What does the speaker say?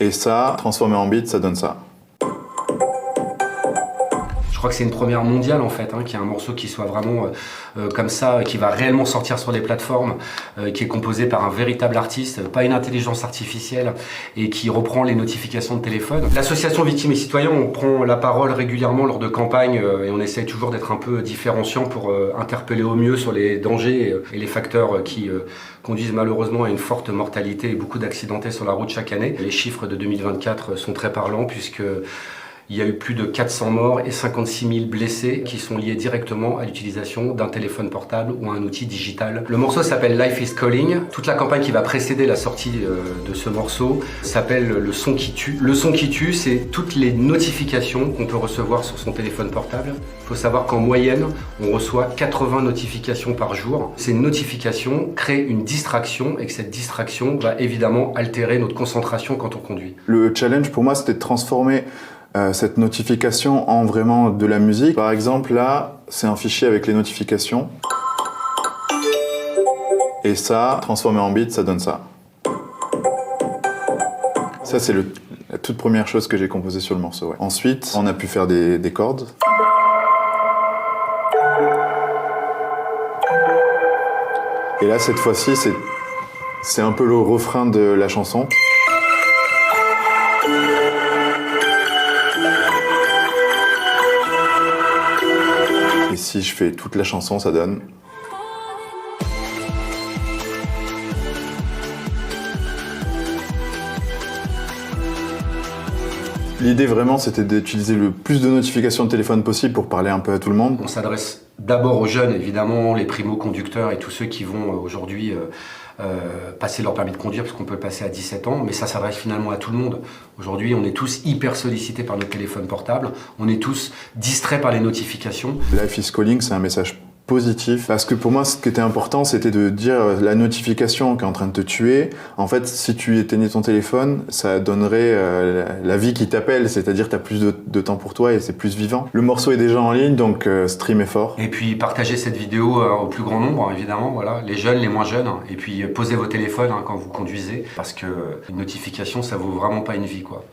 Et ça, transformé en beat, ça donne ça. Je crois que c'est une première mondiale en fait, qu'il y ait un morceau qui soit vraiment comme ça, qui va réellement sortir sur les plateformes, qui est composé par un véritable artiste, pas une intelligence artificielle, et qui reprend les notifications de téléphone. L'association Victimes et Citoyens, on prend la parole régulièrement lors de campagnes et on essaye toujours d'être un peu différenciant pour interpeller au mieux sur les dangers et les facteurs qui conduisent malheureusement à une forte mortalité et beaucoup d'accidentés sur la route chaque année. Les chiffres de 2024 sont très parlants puisque il y a eu plus de 400 morts et 56 000 blessés qui sont liés directement à l'utilisation d'un téléphone portable ou un outil digital. Le morceau s'appelle Life is Calling. Toute la campagne qui va précéder la sortie de ce morceau s'appelle Le son qui tue. Le son qui tue, c'est toutes les notifications qu'on peut recevoir sur son téléphone portable. Il faut savoir qu'en moyenne, on reçoit 80 notifications par jour. Ces notifications créent une distraction et que cette distraction va évidemment altérer notre concentration quand on conduit. Le challenge pour moi, c'était de transformer cette notification en vraiment de la musique. Par exemple, là, c'est un fichier avec les notifications. Et ça, transformé en beat, ça donne ça. Ça, c'est la toute première chose que j'ai composée sur le morceau. Ouais. Ensuite, on a pu faire des cordes. Et là, cette fois-ci, c'est un peu le refrain de la chanson. Et si je fais toute la chanson, ça donne... L'idée vraiment, c'était d'utiliser le plus de notifications de téléphone possible pour parler un peu à tout le monde. On s'adresse d'abord aux jeunes, évidemment, les primo-conducteurs et tous ceux qui vont aujourd'hui passer leur permis de conduire, parce qu'on peut le passer à 17 ans, mais ça s'adresse finalement à tout le monde. Aujourd'hui, on est tous hyper sollicités par nos téléphones portables, on est tous distraits par les notifications. Life is Calling, c'est un message positif, parce que pour moi, ce qui était important, c'était de dire la notification qui est en train de te tuer. En fait, si tu éteignais ton téléphone, ça donnerait la vie qui t'appelle, c'est-à-dire que tu as plus de temps pour toi et c'est plus vivant. Le morceau est déjà en ligne, donc stream est fort. Et puis partagez cette vidéo au plus grand nombre, évidemment, voilà, les jeunes, les moins jeunes, et puis posez vos téléphones quand vous conduisez, parce que une notification, ça vaut vraiment pas une vie, quoi.